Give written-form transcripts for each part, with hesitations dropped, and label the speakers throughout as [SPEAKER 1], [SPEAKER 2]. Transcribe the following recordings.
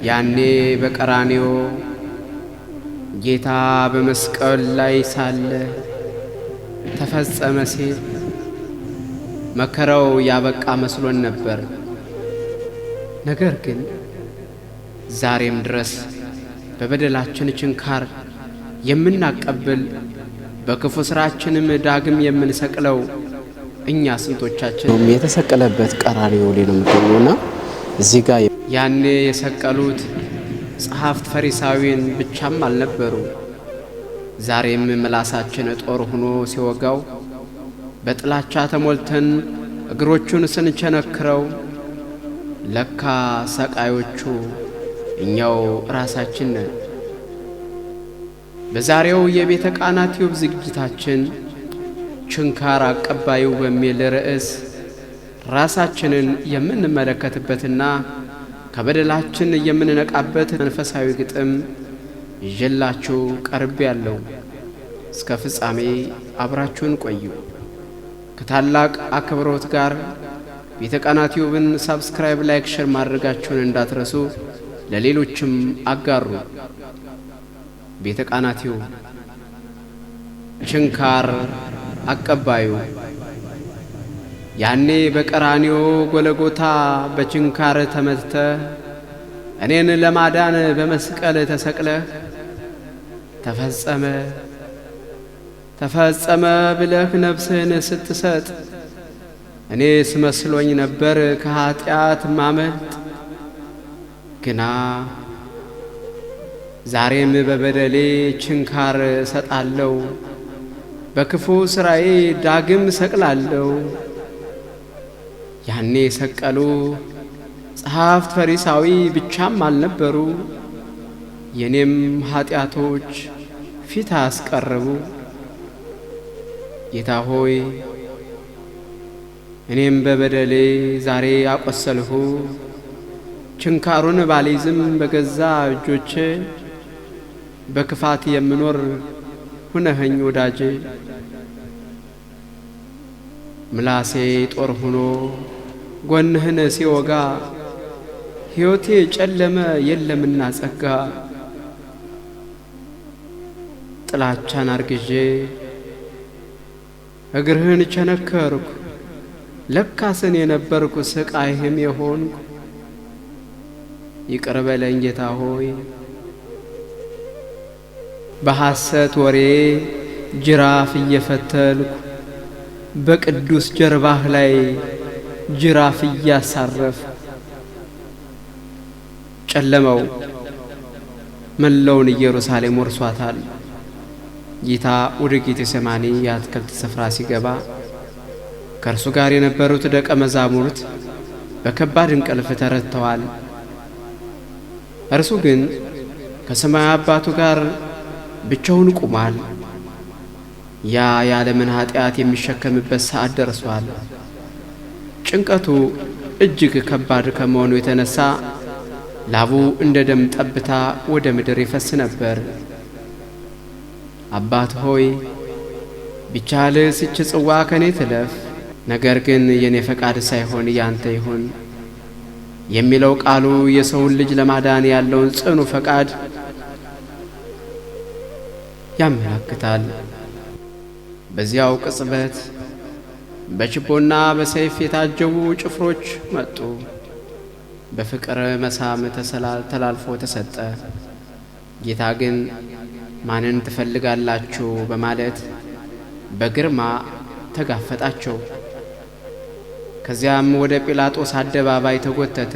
[SPEAKER 1] ያኔ በቀራንዮ ጌታ በመስቀል ላይ ሳለ ተፈጸመ ሲል መከራው ያበቃ መስሎን ነበር። ነገር ግን ዛሬም ድረስ በበደላችን ችንካር የምናቀብል በክፉ ስራችንም ዳግም የምንሰቅለው እኛ ስንቶቻችን
[SPEAKER 2] የተሰቀለበት ቀራንዮ ላይ ነው የምገኘውና እዚህ ጋር
[SPEAKER 1] ያኔ የሰቀሉት ጸሐፍት ፈሪሳዊን ብቻም አልነበሩ። ዛሬም ምላሳችን ጦር ሆኖ ሲወጋው በጥላቻ ተሞልተን እግሮቹን ስንቸነክረው ለካ ሰቃዮቹ እኛው ራሳችን ነን። በዛሬው የቤተ ቃና ቲዩብ ዝግጅታችን ችንካር አቀባዩ በሚል ርዕስ ራሳችንን የምንመለከትበትና ከበደላችን የምንነቃበት መንፈሳዊ ግጥም ይዤላችሁ ቀርቤያለሁ። እስከ ፍጻሜ አብራችሁን ቆዩ። ከታላቅ አክብሮት ጋር ቤተ ቃና ቲዩብን ሰብስክራይብ፣ ላይክ፣ ሼር ማድረጋችሁን እንዳትረሱ፣ ለሌሎችም አጋሩ። ቤተ ቃና ቲዩብ ችንካር አቀባዩ። ያኔ በቀራንዮ ጎለጎታ በችንካር ተመትተህ እኔን ለማዳን በመስቀል ተሰቅለህ ተፈጸመ ተፈጸመ ብለህ ነፍስህን ስትሰጥ እኔስ መስሎኝ ነበር ከኃጢአት ማመልጥ። ግና ዛሬም በበደሌ ችንካር እሰጣለሁ፣ በክፉ ሥራዬ ዳግም ሰቅላለሁ። ያኔ ሰቀሉ ጸሐፍት ፈሪሳዊ ብቻም አልነበሩ፣ የኔም ኃጢአቶች ፊት አስቀረቡ። ጌታ ሆይ እኔም በበደሌ ዛሬ አቆሰልሁ፣ ችንካሩን ባልይዝም በገዛ እጆቼ በክፋት የምኖር ሁነኸኝ ወዳጄ። ምላሴ ጦር ሆኖ ጎንህን ሲወጋ ሕይወቴ ጨለመ የለምና ጸጋ። ጥላቻን አርግዤ እግርህን ቸነከርኩ፣ ለካስን የነበርኩ ስቃይህም የሆንኩ። ይቅር በለኝ ጌታ ሆይ በሐሰት ወሬ ጅራፍ እየፈተልኩ በቅዱስ ጀርባህ ላይ ጅራፍ እያሳረፍ ጨለመው መላውን ኢየሩሳሌም ወርሷታል። ጌታ ወደ ጌቴሴማኒ የአትክልት ስፍራ ሲገባ ከእርሱ ጋር የነበሩት ደቀ መዛሙርት በከባድ እንቅልፍ ተረድተዋል። እርሱ ግን ከሰማይ አባቱ ጋር ብቻውን ቆሟል። ያ የዓለምን ኃጢአት የሚሸከምበት ሰዓት ደርሷል። ጭንቀቱ እጅግ ከባድ ከመሆኑ የተነሳ ላቡ እንደ ደም ጠብታ ወደ ምድር ይፈስ ነበር። አባት ሆይ ቢቻልስ ይህች ጽዋ ከኔ ትለፍ፣ ነገር ግን የኔ ፈቃድ ሳይሆን ያንተ ይሁን የሚለው ቃሉ የሰውን ልጅ ለማዳን ያለውን ጽኑ ፈቃድ ያመለክታል። በዚያው ቅጽበት በችቦና በሰይፍ የታጀቡ ጭፍሮች መጡ። በፍቅር መሳም ተላልፎ ተሰጠ። ጌታ ግን ማንን ትፈልጋላችሁ በማለት በግርማ ተጋፈጣቸው። ከዚያም ወደ ጲላጦስ አደባባይ ተጎተተ።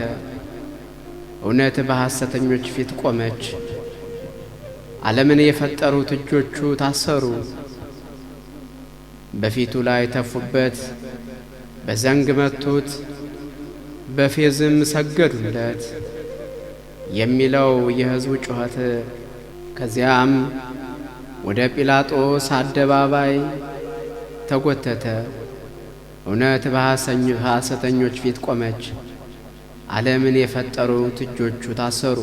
[SPEAKER 1] እውነት በሐሰተኞች ፊት ቆመች። ዓለምን የፈጠሩት እጆቹ ታሰሩ። በፊቱ ላይ ተፉበት፣ በዘንግ መቱት፣ በፌዝም ሰገዱለት የሚለው የሕዝቡ ጩኸት ከዚያም ወደ ጲላጦስ አደባባይ ተጎተተ። እውነት በሐሰተኞች ፊት ቆመች። ዓለምን የፈጠሩት እጆቹ ታሰሩ።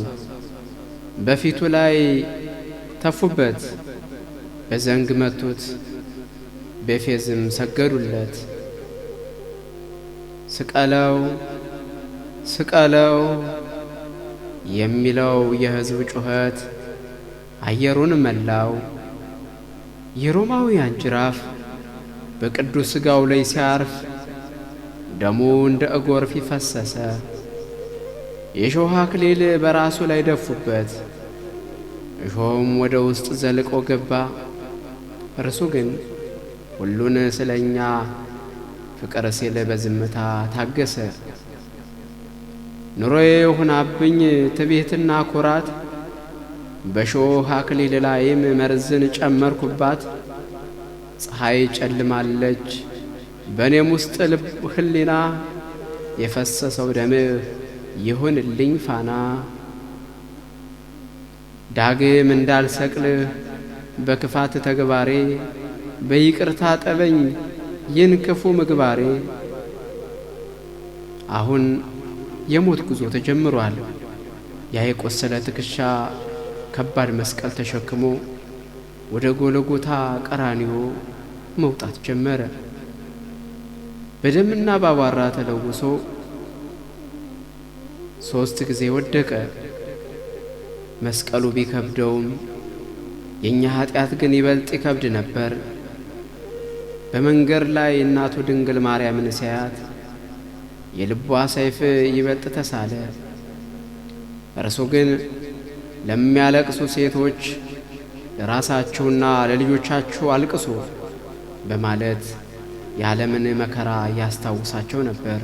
[SPEAKER 1] በፊቱ ላይ ተፉበት፣ በዘንግ መቱት፣ በፌዝም ሰገዱለት። ስቀለው ስቀለው የሚለው የሕዝብ ጩኸት አየሩን መላው። የሮማውያን ጅራፍ በቅዱስ ሥጋው ላይ ሲያርፍ ደሙ እንደ ጎርፍ ፈሰሰ። የእሾህ አክሊል በራሱ ላይ ደፉበት፣ እሾህም ወደ ውስጥ ዘልቆ ገባ። እርሱ ግን ሁሉን ስለኛ ፍቅር ሲል በዝምታ ታገሰ። ኑሮዬ ሆናብኝ ትዕቢትና ኩራት፣ በእሾህ አክሊል ላይም መርዝን ጨመርኩባት። ፀሐይ ጨልማለች በእኔም ውስጥ ሕሊና፣ የፈሰሰው ደምህ ይሁንልኝ ፋና። ዳግም እንዳልሰቅልህ በክፋት ተግባሬ፣ በይቅርታ ጠበኝ ይህን ክፉ ምግባሬ። አሁን የሞት ጉዞ ተጀምሯል። ያ የቆሰለ ትከሻ ከባድ መስቀል ተሸክሞ ወደ ጎልጎታ ቀራንዮ መውጣት ጀመረ። በደምና ባቧራ ተለውሶ 3 ጊዜ ወደቀ። መስቀሉ ቢከብደውም የኛ ኃጢአት ግን ይበልጥ ይከብድ ነበር። በመንገድ ላይ እናቱ ድንግል ማርያምን ሲያያት የልቧ ሰይፍ ይበልጥ ተሳለ። እርሱ ግን ለሚያለቅሱ ሴቶች ለራሳችሁና ለልጆቻችሁ አልቅሱ በማለት የዓለምን መከራ ያስታውሳቸው ነበር።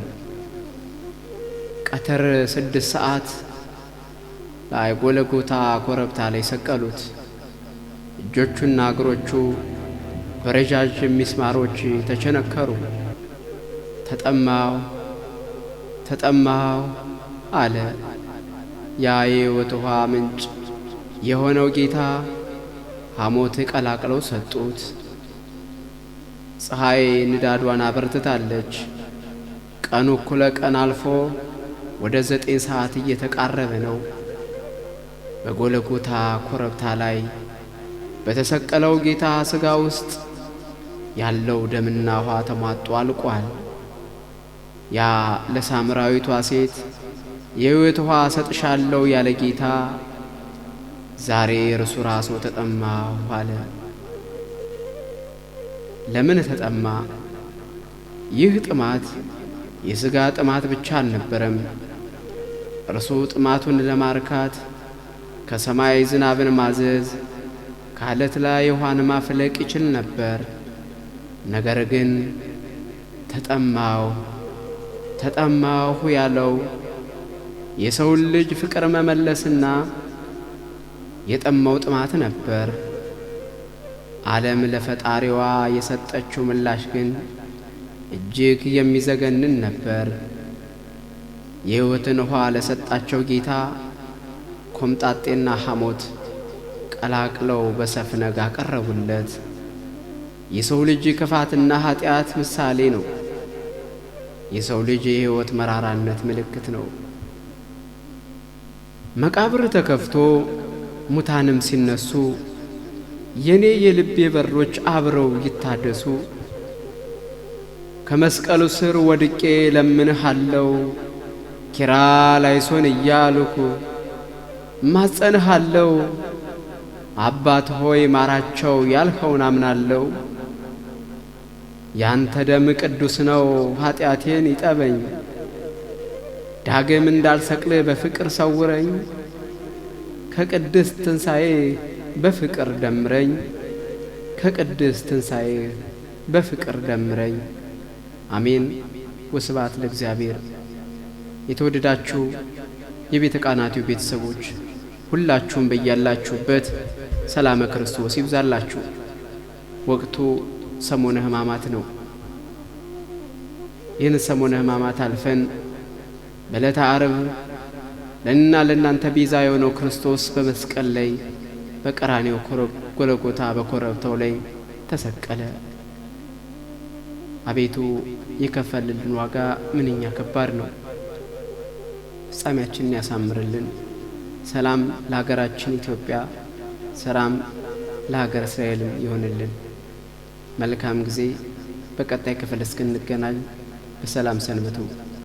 [SPEAKER 1] ቀትር 6 ሰዓት ላይ ጎልጎታ ኮረብታ ላይ ሰቀሉት። እጆቹና እግሮቹ በረዣዥም ሚስማሮች ተቸነከሩ። ተጠማሁ አለ። ያ የሕይወት ውሃ ምንጭ የሆነው ጌታ ሐሞት ቀላቅለው ሰጡት። ፀሐይ ንዳዷን አበርትታለች። ቀኑ እኩለ ቀን አልፎ ወደ 9 ሰዓት እየተቃረበ ነው። በጎልጎታ ኮረብታ ላይ በተሰቀለው ጌታ ሥጋ ውስጥ ያለው ደምና ውሃ ተሟጦ አልቋል። ያ ለሳምራዊቷ ሴት የሕይወት ውሃ ሰጥሻለሁ ያለ ጌታ ዛሬ እርሱ ራሱ ተጠማሁ አለ። ለምን ተጠማ? ይህ ጥማት የሥጋ ጥማት ብቻ አልነበረም። እርሱ ጥማቱን ለማርካት ከሰማይ ዝናብን ማዘዝ፣ ከዓለት ላይ ውሃን ማፍለቅ ይችል ነበር። ነገር ግን ተጠማሁ ያለው የሰውን ልጅ ፍቅር መመለስና የጠማው ጥማት ነበር። ዓለም ለፈጣሪዋ የሰጠችው ምላሽ ግን እጅግ የሚዘገንን ነበር። የሕይወትን ውሃ ለሰጣቸው ጌታ ኮምጣጤና ሐሞት ቀላቅለው በሰፍነግ አቀረቡለት። የሰው ልጅ ክፋትና ኃጢአት ምሳሌ ነው። የሰው ልጅ የሕይወት መራራነት ምልክት ነው። መቃብር ተከፍቶ ሙታንም ሲነሱ የኔ የልቤ በሮች አብረው ይታደሱ። ከመስቀሉ ስር ወድቄ ለምንሃለው፣ ኪራ ላይሶን እያልኩ ማጸንሃለው። አባት ሆይ ማራቸው ያልኸውን አምናለው። ያንተ ደም ቅዱስ ነው ኃጢአቴን ይጠበኝ። ዳግም እንዳልሰቅል በፍቅር ሰውረኝ። ከቅድስት ትንሣኤ በፍቅር ደምረኝ። ከቅድስት ትንሣኤ በፍቅር ደምረኝ። አሜን። ወስብሐት ለእግዚአብሔር። የተወደዳችሁ የቤተ ቃናቲው ቤተሰቦች ሁላችሁም በያላችሁበት ሰላመ ክርስቶስ ይብዛላችሁ። ወቅቱ ሰሞነ ሕማማት ነው። ይህን ሰሞነ ሕማማት አልፈን በዕለተ ዓርብ ለእና ለእናንተ ቤዛ የሆነው ክርስቶስ በመስቀል ላይ በቀራንዮ ጎልጎታ በኮረብታው ላይ ተሰቀለ። አቤቱ የከፈልልን ዋጋ ምንኛ ከባድ ነው። ፍጻሜያችንን ያሳምርልን። ሰላም ለሀገራችን ኢትዮጵያ፣ ሰላም ለሀገር እስራኤልም ይሆንልን። መልካም ጊዜ። በቀጣይ ክፍል እስክንገናኝ በሰላም ሰንብቱ።